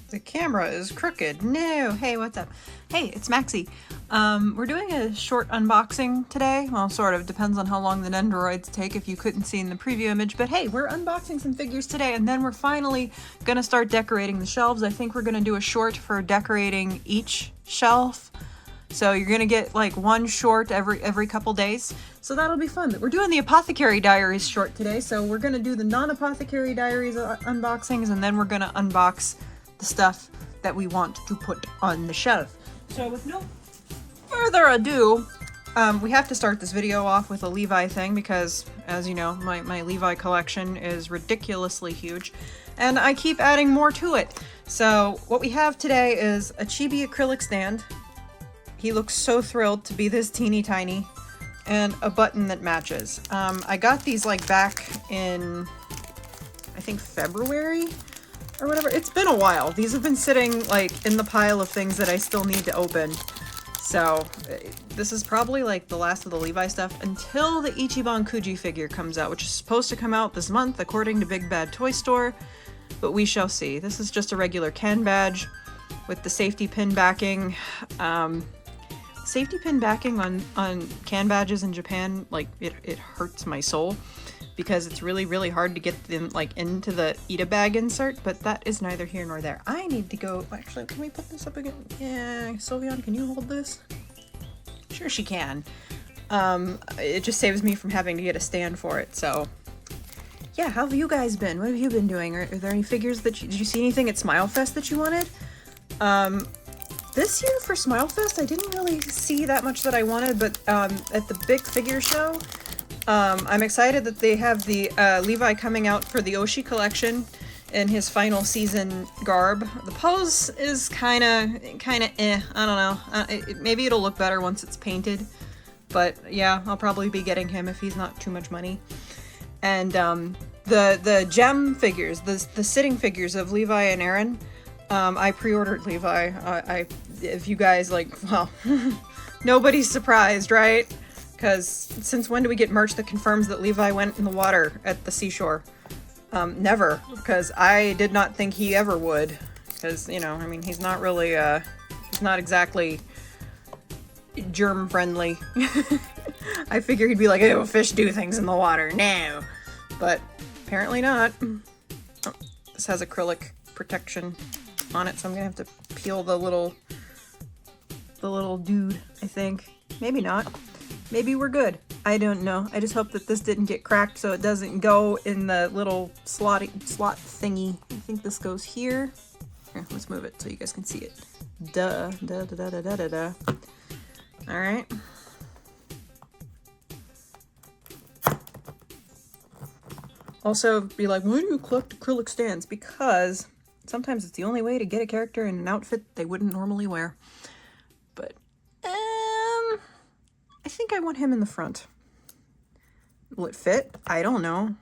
The camera is crooked. No. Hey, what's up? Hey, it's Maxie. We're doing a short unboxing today. Well, sort of. Depends on how long the Nendoroids take if you couldn't see in the preview image. But hey, we're unboxing some figures today, and then we're finally gonna start decorating the shelves. I think we're gonna do a short for decorating each shelf. So you're gonna get like one short every couple days. So that'll be fun. We're doing the Apothecary Diaries short today. So we're gonna do the non-Apothecary Diaries unboxings, and then we're gonna unbox the stuff that we want to put on the shelf. So with no further ado, we have to start this video off with a Levi thing because, as you know, my Levi collection is ridiculously huge, and I keep adding more to it. So what we have today is a chibi acrylic stand. He looks so thrilled to be this teeny tiny, and a button that matches. I got these like back in, I think, February or whatever. It's been a while. These have been sitting like in the pile of things that I still need to open. So this is probably like the last of the Levi stuff until the Ichiban Kuji figure comes out, which is supposed to come out this month according to Big Bad Toy Store, but we shall see. This is just a regular Ken badge with the safety pin backing. Safety pin backing on can badges in Japan, like it hurts my soul because it's really hard to get them like into the Ita bag insert, but that is neither here nor there. I need to go, actually, can we put this up again? Yeah, Sylveon, can you hold this? Sure she can. It just saves me from having to get a stand for it, so. Yeah, how have you guys been? What have you been doing? Are there any figures that did you see anything at Smile Fest that you wanted? This year for Smile Fest, I didn't really see that much that I wanted, but at the big figure show, I'm excited that they have the Levi coming out for the Oshi collection in his final season garb. The pose is kind of eh, I don't know. Maybe it'll look better once it's painted, but yeah, I'll probably be getting him if he's not too much money. And the gem figures, the sitting figures of Levi and Aaron, I pre-ordered Levi. If you guys like, well, nobody's surprised, right? Because since when do we get merch that confirms that Levi went in the water at the seashore? Never, because I did not think he ever would. Because, you know, I mean, he's not really, he's not exactly germ friendly. I figure he'd be like, oh, fish do things in the water. No. But apparently not. Oh, this has acrylic protection on it, so I'm gonna have to peel the little dude, I think. Maybe not. Maybe we're good. I don't know. I just hope that this didn't get cracked so it doesn't go in the little slot thingy. I think this goes here. Here, let's move it so you guys can see it. Duh. Alright. Also, be like, why do you collect acrylic stands? Because sometimes it's the only way to get a character in an outfit they wouldn't normally wear. But, I think I want him in the front. Will it fit? I don't know.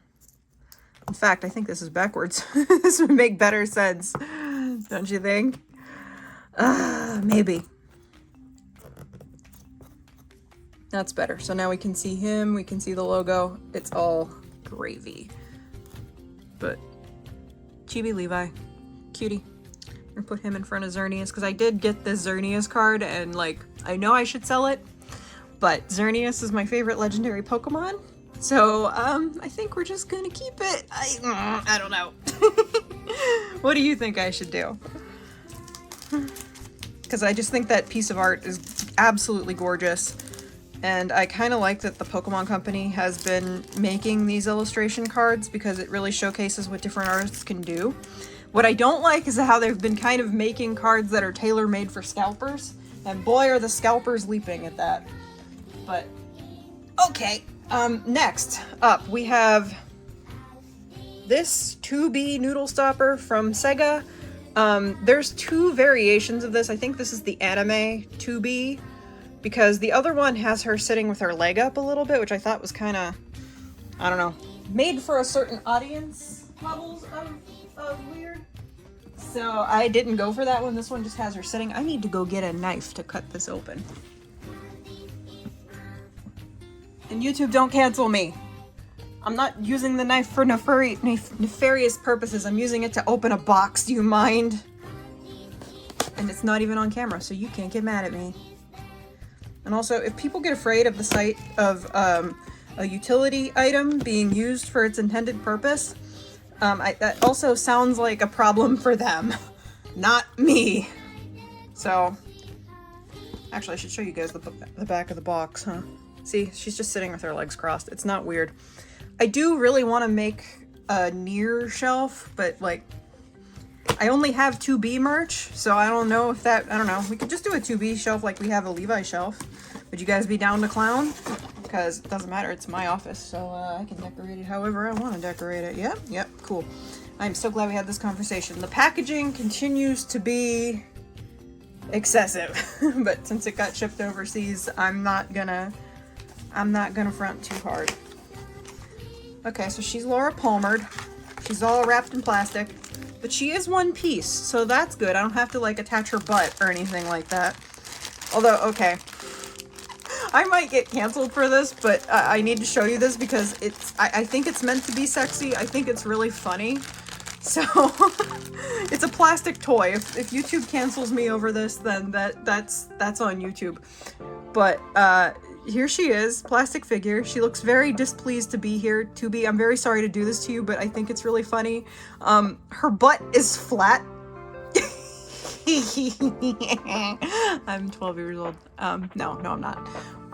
In fact, I think this is backwards. This would make better sense. Don't you think? Maybe. That's better. So now we can see him, we can see the logo. It's all gravy. But, Chibi Levi. Cutie. I'm gonna put him in front of Xerneas, because I did get this Xerneas card, and like, I know I should sell it, but Xerneas is my favorite legendary Pokemon, so I think we're just gonna keep it. I don't know. What do you think I should do? Because I just think that piece of art is absolutely gorgeous, and I kind of like that the Pokemon Company has been making these illustration cards because it really showcases what different artists can do. What I don't like is how they've been kind of making cards that are tailor-made for scalpers, and boy are the scalpers leaping at that. But, okay, next up we have this 2B noodle stopper from Sega. There's two variations of this. I think this is the anime 2B, because the other one has her sitting with her leg up a little bit, which I thought was kind of, I don't know, made for a certain audience levels of weird. So I didn't go for that one. This one just has her sitting. I need to go get a knife to cut this open. And YouTube, don't cancel me. I'm not using the knife for nefarious purposes. I'm using it to open a box. Do you mind? and it's not even on camera, so you can't get mad at me. And also, if people get afraid of the sight of a utility item being used for its intended purpose, that also sounds like a problem for them, not me. So, actually, I should show you guys the back of the box, huh? See, she's just sitting with her legs crossed. It's not weird. I do really want to make a NieR shelf, but like, I only have 2B merch, so I don't know if that, I don't know. We could just do a 2B shelf like we have a Levi shelf. Would you guys be down to clown? Because it doesn't matter, it's my office, so I can decorate it however I want to decorate it. Yep, cool. I'm so glad we had this conversation. The packaging continues to be excessive, but since it got shipped overseas, I'm not gonna front too hard. Okay, so she's Laura Palmered. She's all wrapped in plastic, but she is one piece, so that's good. I don't have to like attach her butt or anything like that. Although, okay, I might get canceled for this, but I need to show you this because I think it's meant to be sexy. I think it's really funny. So it's a plastic toy. If YouTube cancels me over this, then that's on YouTube. But here she is, plastic figure. She looks very displeased to be here. I'm very sorry to do this to you, but I think it's really funny. Her butt is flat. I'm 12 years old. No, I'm not.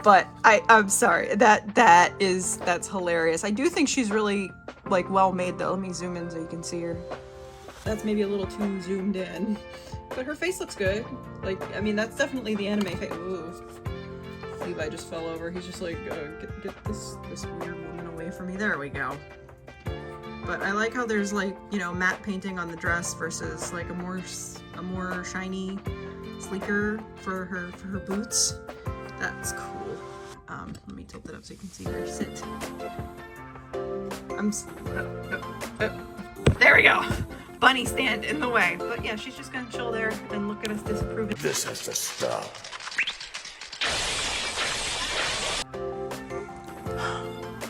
But I'm sorry. That's hilarious. I do think she's really like well made though. Let me zoom in so you can see her. That's maybe a little too zoomed in, but her face looks good. Like, I mean, that's definitely the anime face. Ooh. Levi just fell over. He's just like, get this weird woman away from me. There we go. But I like how there's like, you know, matte painting on the dress versus like a more shiny, sleeker for her boots. That's cool. Let me tilt it up so you can see her sit. There we go. Bunny stand in the way. But yeah, she's just gonna chill there and look at us disapproving. This has to stop.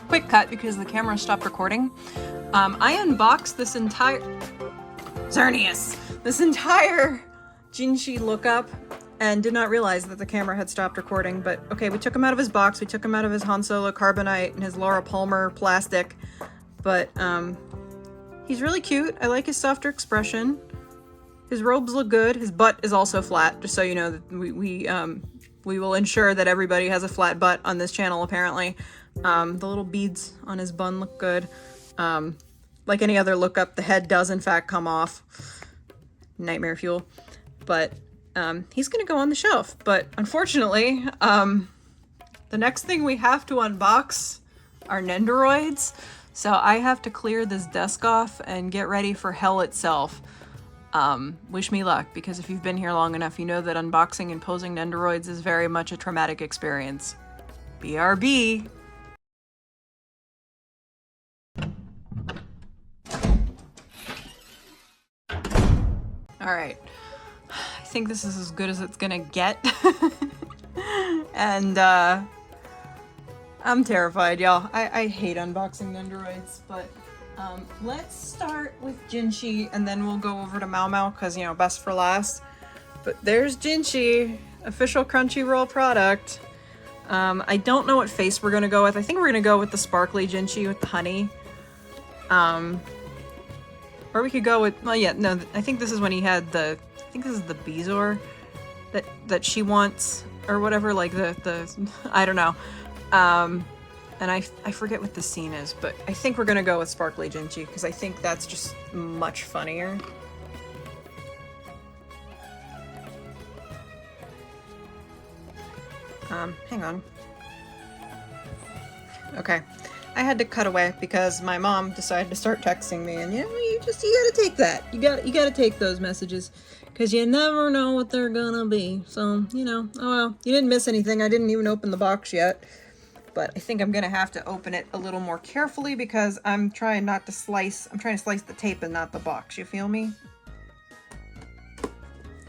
Quick cut because the camera stopped recording. I unboxed this entire Jinshi Look Up and did not realize that the camera had stopped recording. But okay, we took him out of his box. We took him out of his Han Solo Carbonite and his Laura Palmer plastic. But he's really cute. I like his softer expression. His robes look good. His butt is also flat, just so you know that we will ensure that everybody has a flat butt on this channel, apparently. The little beads on his bun look good. Like any other Look Up, the head does in fact come off. Nightmare fuel. But he's gonna go on the shelf. But unfortunately, the next thing we have to unbox are Nendoroids. So I have to clear this desk off and get ready for hell itself. Wish me luck, because if you've been here long enough, you know that unboxing and posing Nendoroids is very much a traumatic experience. BRB. Alright. I think this is as good as it's gonna get. And, I'm terrified, y'all. I hate unboxing Nendoroids, but let's start with Jinshi, and then we'll go over to Maomao, because, you know, best for last. But there's Jinshi, official Crunchyroll product. I don't know what face we're gonna go with. I think we're gonna go with the sparkly Jinshi with the honey. Or we could go with, well, yeah, no, I think this is when he had I think this is the Bezoar that she wants, or whatever, like I don't know. And I forget what the scene is, but I think we're gonna go with Sparkly Jinshi, because I think that's just much funnier. Hang on. Okay. I had to cut away because my mom decided to start texting me, and you know, you gotta take that. You gotta take those messages, because you never know what they're gonna be. So, you know, oh well, you didn't miss anything. I didn't even open the box yet. But I think I'm gonna have to open it a little more carefully, because I'm trying to slice the tape and not the box, you feel me?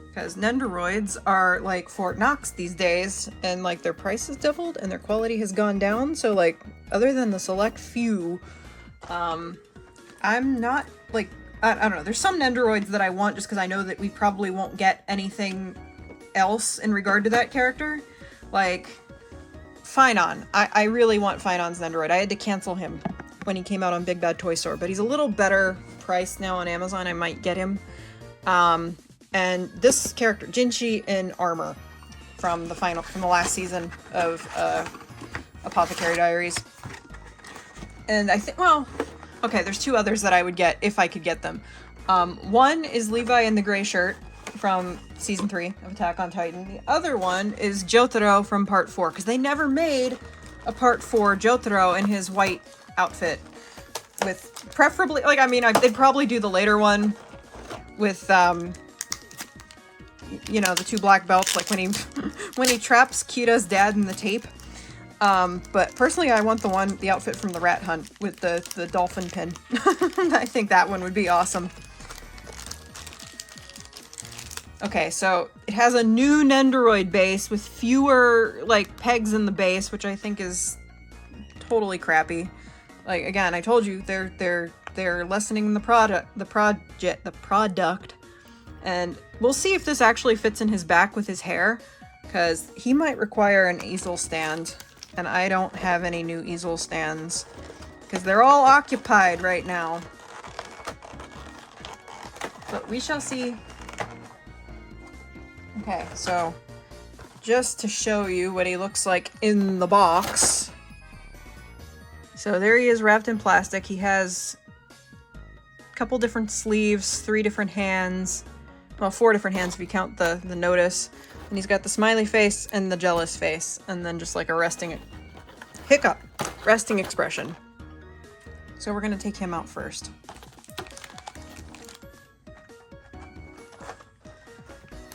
Because Nendoroids are like Fort Knox these days, and like their price has doubled and their quality has gone down. So like, other than the select few, I'm not like I don't know. There's some Nendoroids that I want just because I know that we probably won't get anything else in regard to that character. Like, Finon. I really want Finon's Nendoroid. I had to cancel him when he came out on Big Bad Toy Store, but he's a little better priced now on Amazon. I might get him. And this character, Jinshi in armor, from the last season of Apothecary Diaries. And I think, well, okay, there's two others that I would get if I could get them. One is Levi in the gray shirt from season 3 of Attack on Titan. The other one is Jotaro from part 4, because they never made a part 4 Jotaro in his white outfit. With preferably, like, I mean, they'd probably do the later one with, you know, the 2 black belts, like when he when he traps Kira's dad in the tape. But personally, I want the outfit from the Rat Hunt with the dolphin pin. I think that one would be awesome. Okay, so it has a new Nendoroid base with fewer, like, pegs in the base, which I think is totally crappy. Like, again, I told you, they're lessening the product, and we'll see if this actually fits in his back with his hair, because he might require an easel stand. And I don't have any new easel stands because they're all occupied right now. But we shall see. Okay, so just to show you what he looks like in the box. So there he is wrapped in plastic. He has a couple different sleeves, 3 different hands. Well, 4 different hands if you count the notice. And he's got the smiley face and the jealous face, and then just like a resting expression. So we're gonna take him out first.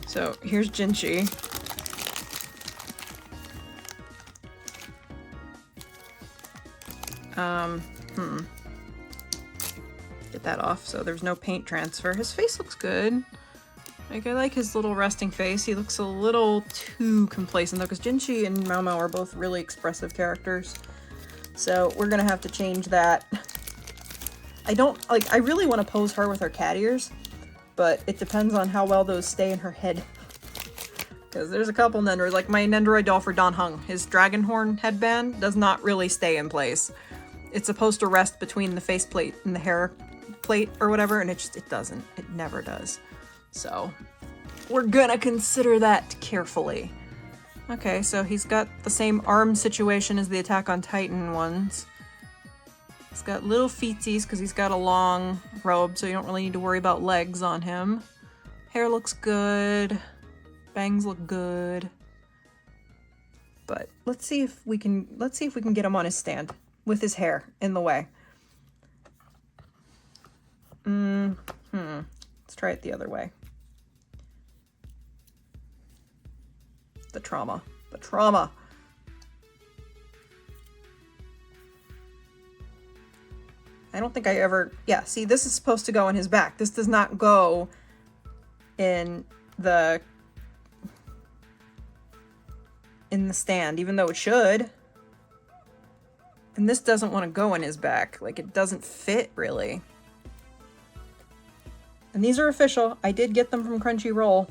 So here's Jinshi. Get that off so there's no paint transfer. His face looks good. Like, I like his little resting face. He looks a little too complacent, though, because Jinshi and Maomao are both really expressive characters. So we're gonna have to change that. I really want to pose her with her cat ears, but it depends on how well those stay in her head. Because there's a couple Nendoroids, like my Nendoroid doll for Don Hung, his dragon horn headband does not really stay in place. It's supposed to rest between the faceplate and the hair plate or whatever, and it doesn't. It never does. So, we're gonna consider that carefully. Okay, so he's got the same arm situation as the Attack on Titan ones. He's got little feetsies because he's got a long robe, so you don't really need to worry about legs on him. Hair looks good. Bangs look good. But let's see if we can get him on his stand with his hair in the way. Let's try it the other way. The trauma. I don't think I ever, yeah, see, this is supposed to go in his back. This does not go in the stand, even though it should. And this doesn't want to go in his back. Like, it doesn't fit, really. And these are official. I did get them from Crunchyroll.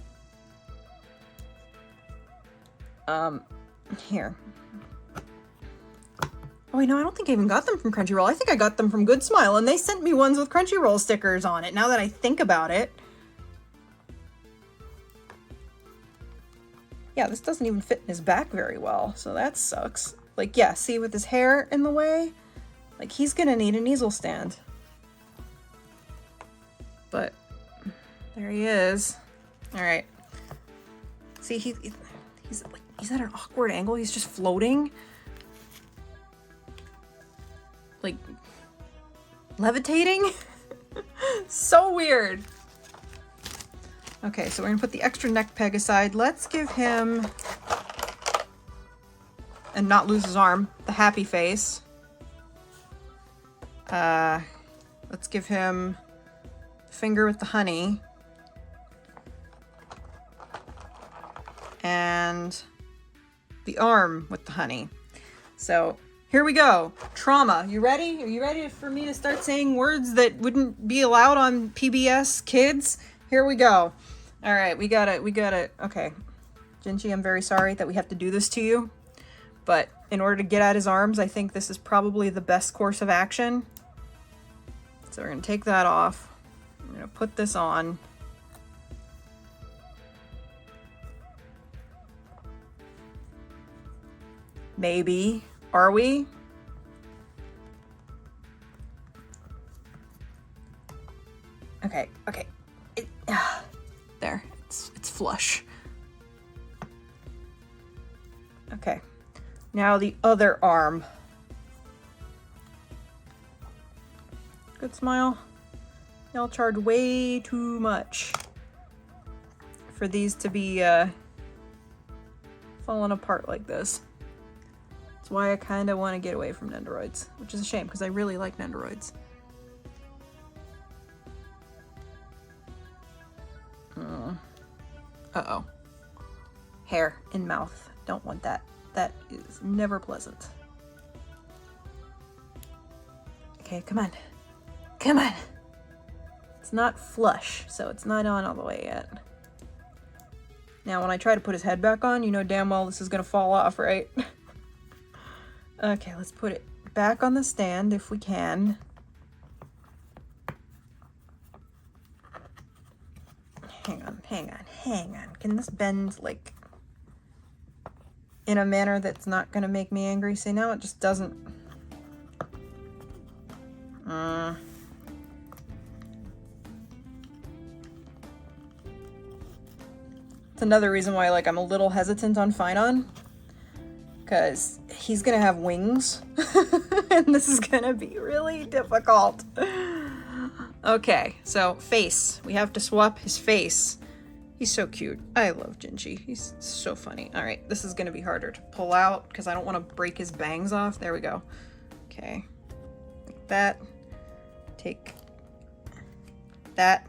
Here. Oh, wait, no, I don't think I even got them from Crunchyroll. I think I got them from Good Smile, and they sent me ones with Crunchyroll stickers on it, now that I think about it. Yeah, this doesn't even fit in his back very well, so that sucks. Like, yeah, see, with his hair in the way? Like, he's gonna need an easel stand. But, there he is. Alright. See, he's at an awkward angle. He's just floating. Like, levitating? So weird. Okay, so we're gonna put the extra neck peg aside. Let's give him, and not lose his arm, the happy face. Let's give him the finger with the honey. And the arm with the honey. So here we go. Trauma. You ready? Are you ready for me to start saying words that wouldn't be allowed on PBS Kids? Here we go. All right, we gotta, okay. Jinshi, I'm very sorry that we have to do this to you, but in order to get at his arms, I think this is probably the best course of action. So we're gonna take that off. I'm gonna put this on. Maybe. Are we? Okay, okay. There, it's flush. Okay, now the other arm. Good smile. Y'all charge way too much for these to be falling apart like this. That's why I kind of want to get away from Nendoroids, which is a shame because I really like Nendoroids. Uh-oh. Hair in mouth. Don't want that. That is never pleasant. Okay, come on. Come on. It's not flush, so it's not on all the way yet. Now, when I try to put his head back on, you know damn well this is gonna fall off, right? Okay, let's put it back on the stand if we can. Hang on, hang on, hang on. Can this bend, like, in a manner that's not gonna make me angry? See, now it just doesn't. It's another reason why, like, I'm a little hesitant on Finon, because he's gonna have wings, and this is gonna be really difficult. Okay, so face. We have to swap his face. He's so cute. I love Jinshi. He's so funny. All right, this is gonna be harder to pull out because I don't want to break his bangs off. There we go. Okay, like that. Take that.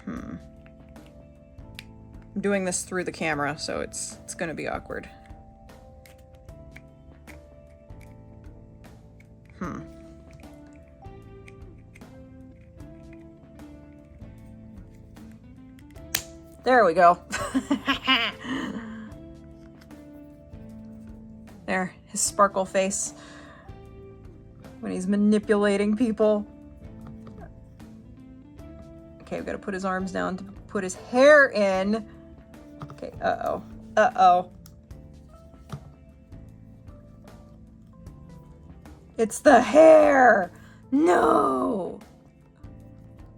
I'm doing this through the camera, so it's gonna be awkward. There we go. There, his sparkle face when he's manipulating people. Okay, we've got to put his arms down to put his hair in. Okay, uh-oh. Uh-oh. It's the hair! No!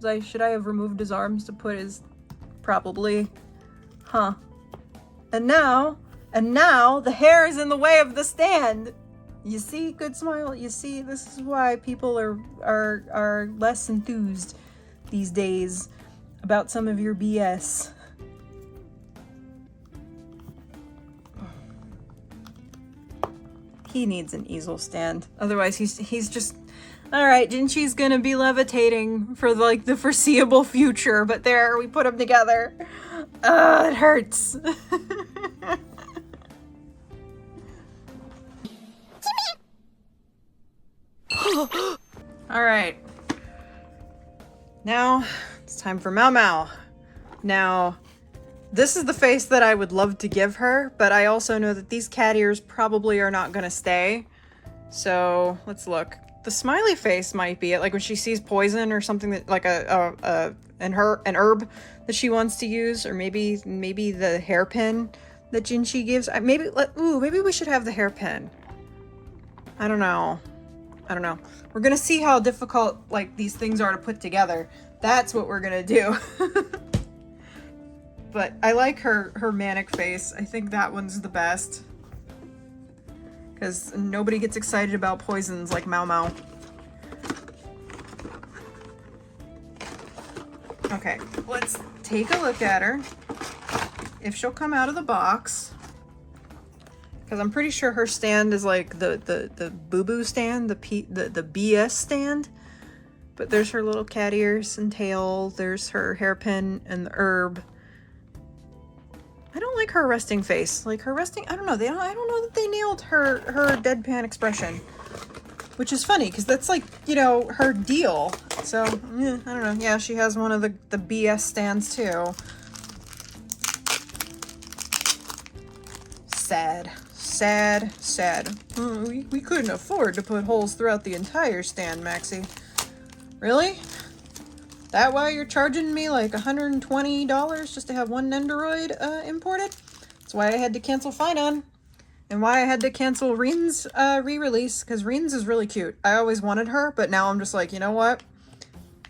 Should I have removed his arms to put his... Probably. Huh. And now the hair is in the way of the stand. You see, good smile. You see, this is why people are less enthused these days about some of your BS. He needs an easel stand. Otherwise, he's just... All right, Jinshi's gonna be levitating for like the foreseeable future, but there, we put them together. It hurts. All right. Now, it's time for Maomao. Now, this is the face that I would love to give her, but I also know that these cat ears probably are not gonna stay. So, let's look. The smiley face might be it, like when she sees poison or something that, like an herb that she wants to use, or maybe the hairpin that Jinshi gives. Maybe we should have the hairpin. I don't know. We're gonna see how difficult like these things are to put together. That's what we're gonna do. But I like her manic face. I think that one's the best. Because nobody gets excited about poisons like Maomao. Okay, let's take a look at her. If she'll come out of the box. Because I'm pretty sure her stand is like the boo-boo stand, the BS stand. But there's her little cat ears and tail. There's her hairpin and the herb. I don't like her resting face. Like her resting, I don't know. I don't know that they nailed her deadpan expression, which is funny because that's like, you know, her deal. So yeah, I don't know. Yeah, she has one of the BS stands too. Sad, sad, sad. We couldn't afford to put holes throughout the entire stand, Maxie. Really? That why you're charging me like $120 just to have one Nendoroid imported? That's why I had to cancel Finon. And why I had to cancel Reen's re-release, because Reen's is really cute. I always wanted her, but now I'm just like, you know what?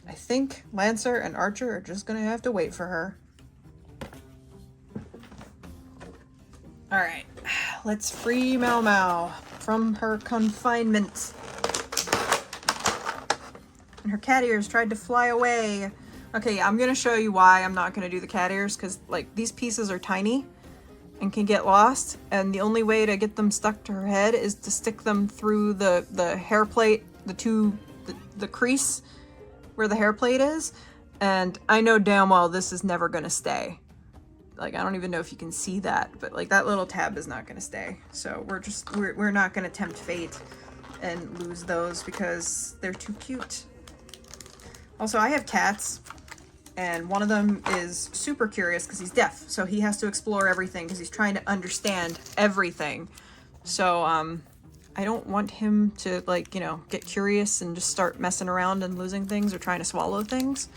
I think Lancer and Archer are just gonna have to wait for her. Alright, let's free Maomao from her confinement. And her cat ears tried to fly away. Okay, I'm gonna show you why I'm not gonna do the cat ears, because like these pieces are tiny and can get lost, and the only way to get them stuck to her head is to stick them through the hair plate, the crease where the hair plate is, and I know damn well this is never gonna stay. Like, I don't even know if you can see that, but like that little tab is not gonna stay. So we're not gonna tempt fate and lose those because they're too cute. Also, I have cats, and one of them is super curious because he's deaf, so he has to explore everything because he's trying to understand everything. So I don't want him to, like, you know, get curious and just start messing around and losing things or trying to swallow things.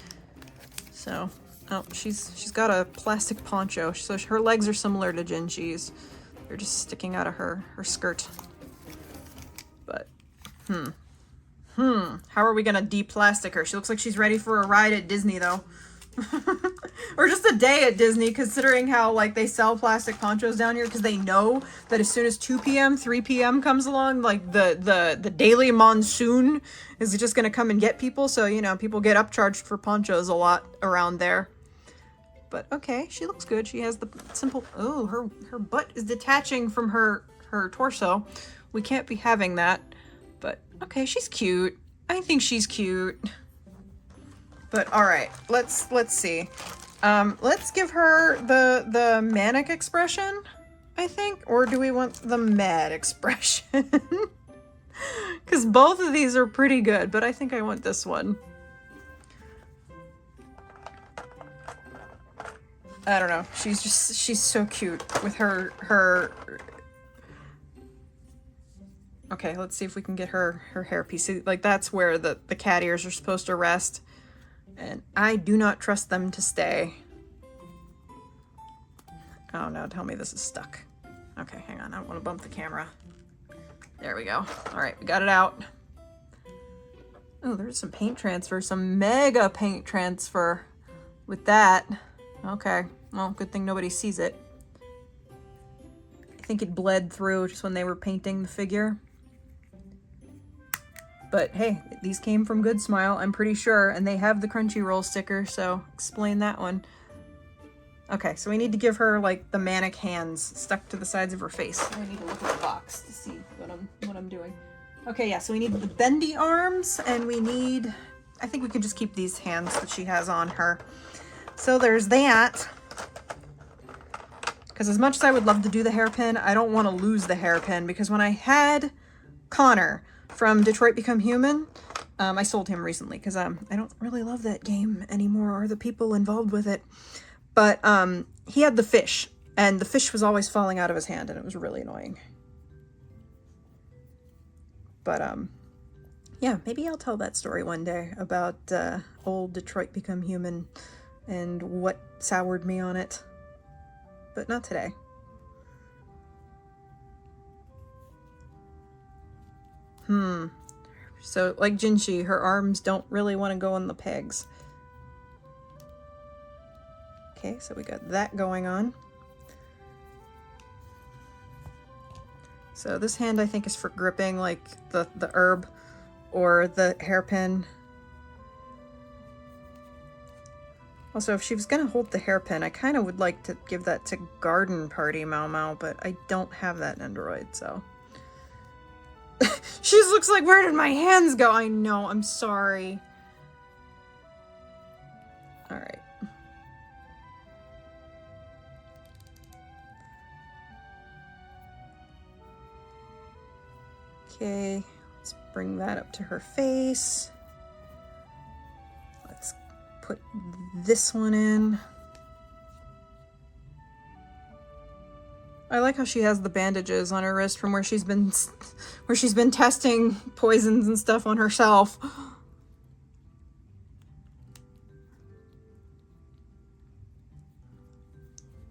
So, oh, she's got a plastic poncho, so her legs are similar to Jinshi's. They're just sticking out of her skirt. But, how are we gonna de-plastic her? She looks like she's ready for a ride at Disney, though. Or just a day at Disney, considering how, like, they sell plastic ponchos down here, because they know that as soon as 2 p.m., 3 p.m. comes along, like, the daily monsoon is just gonna come and get people, so, you know, people get upcharged for ponchos a lot around there. But, okay, she looks good. She has the simple... Oh, her butt is detaching from her torso. We can't be having that. But, okay, she's cute. I think she's cute. But, alright, let's see. Let's give her the manic expression, I think. Or do we want the mad expression? Because both of these are pretty good, but I think I want this one. I don't know. She's so cute with her... Okay, let's see if we can get her hairpiece. Like, that's where the cat ears are supposed to rest. And I do not trust them to stay. Oh no, tell me this is stuck. Okay, hang on. I don't want to bump the camera. There we go. Alright, we got it out. Oh, there's some paint transfer. Some mega paint transfer with that. Okay. Well, good thing nobody sees it. I think it bled through just when they were painting the figure. But hey, these came from Good Smile, I'm pretty sure, and they have the Crunchyroll sticker, so explain that one. Okay, so we need to give her, like, the manic hands stuck to the sides of her face. I need to look at the box to see what I'm doing. Okay, yeah, so we need the bendy arms, and we need... I think we can just keep these hands that she has on her. So there's that. Because as much as I would love to do the hairpin, I don't want to lose the hairpin, because when I had Connor from Detroit Become Human, I sold him recently because I don't really love that game anymore or the people involved with it. But he had the fish, and the fish was always falling out of his hand, and it was really annoying. But yeah, maybe I'll tell that story one day about old Detroit Become Human and what soured me on it. But not today. So, like Jinshi, her arms don't really want to go on the pegs. Okay, so we got that going on. So this hand I think is for gripping, like the herb or the hairpin. Also, if she was gonna hold the hairpin, I kind of would like to give that to Garden Party Maomao, but I don't have that Nendoroid, so... She looks like, where did my hands go? I know, I'm sorry. Alright. Okay, let's bring that up to her face. Let's put this one in. I like how she has the bandages on her wrist from where she's been testing poisons and stuff on herself.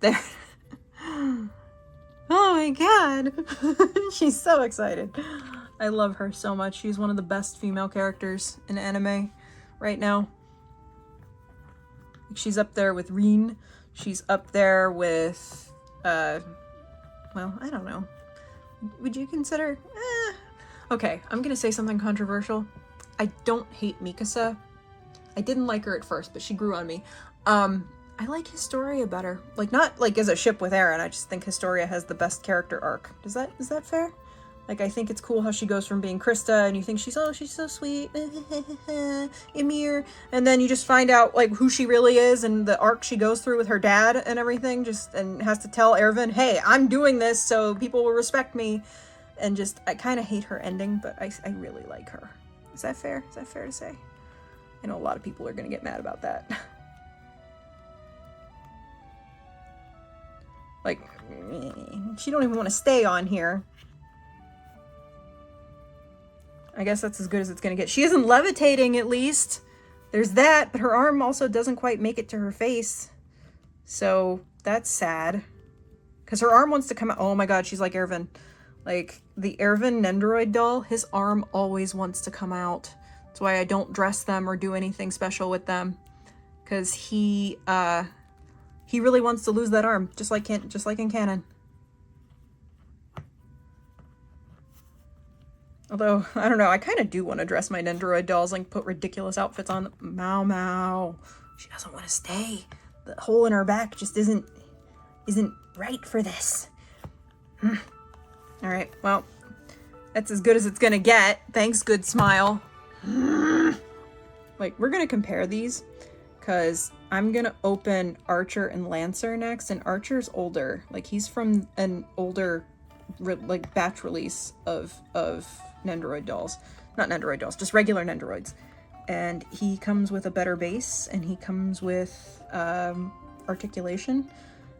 There. Oh my god. She's so excited. I love her so much. She's one of the best female characters in anime right now. She's up there with Rin. She's up there with, well, I don't know. Would you consider... Okay, I'm gonna say something controversial. I don't hate Mikasa. I didn't like her at first, but she grew on me. I like Historia better. Like, not like as a ship with Eren, I just think Historia has the best character arc. Is that fair? Like, I think it's cool how she goes from being Krista, and you think she's so sweet, Ymir, and then you just find out, like, who she really is, and the arc she goes through with her dad and everything, and has to tell Erwin, hey, I'm doing this so people will respect me, and just, I kind of hate her ending, but I really like her. Is that fair? Is that fair to say? I know a lot of people are gonna get mad about that. Like, she don't even want to stay on here. I guess that's as good as it's gonna get. She isn't levitating, at least. There's that, but her arm also doesn't quite make it to her face. So, that's sad. Because her arm wants to come out. Oh my god, she's like Erwin. Like, the Erwin Nendoroid doll, his arm always wants to come out. That's why I don't dress them or do anything special with them. Because he really wants to lose that arm, just like in canon. Although, I don't know, I kind of do want to dress my Nendoroid dolls and put ridiculous outfits on. Maomao. She doesn't want to stay. The hole in her back just isn't right for this. Alright, well, that's as good as it's gonna get. Thanks, good smile. Like, we're gonna compare these, because I'm gonna open Archer and Lancer next, and Archer's older. Like, he's from an older, like, batch release of Nendoroid dolls. Not Nendoroid dolls, just regular Nendoroids. And he comes with a better base, and he comes with articulation,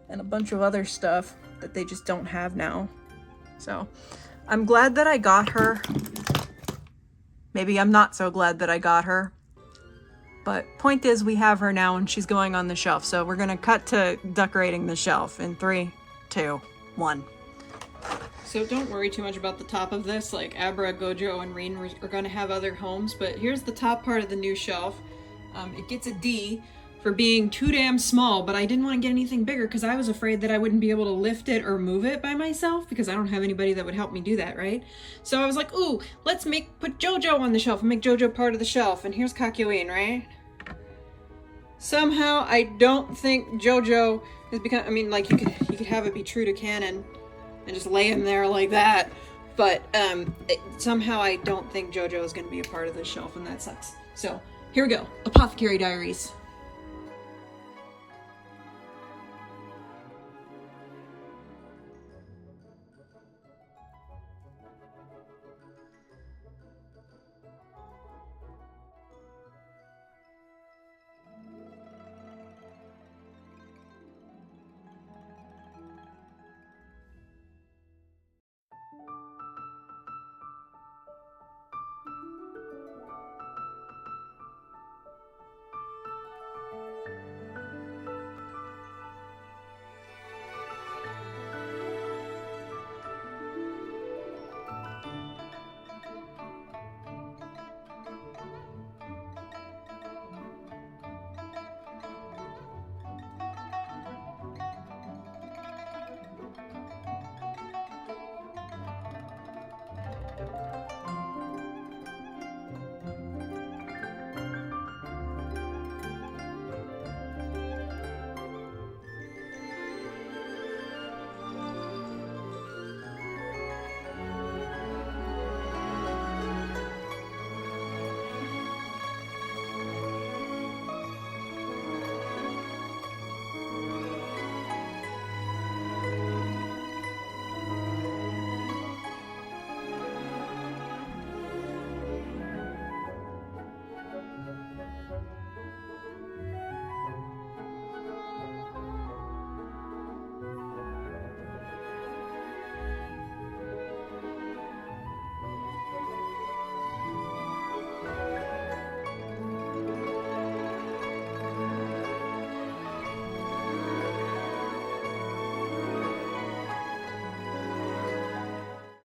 and a bunch of other stuff that they just don't have now. So, I'm glad that I got her. Maybe I'm not so glad that I got her. But point is, we have her now and she's going on the shelf. So we're gonna cut to decorating the shelf in 3, 2, 1. So don't worry too much about the top of this. Like, Abra, Gojo, and Rin are gonna have other homes. But here's the top part of the new shelf. It gets a D for being too damn small, but I didn't want to get anything bigger because I was afraid that I wouldn't be able to lift it or move it by myself because I don't have anybody that would help me do that, right? So I was like, ooh, let's put JoJo on the shelf and make JoJo part of the shelf. And here's Kakyoin, right? Somehow I don't think JoJo has become, I mean, like, you could have it be true to canon and just lay him there like that, but somehow I don't think JoJo is going to be a part of this shelf, and that sucks. So here we go. Apothecary Diaries.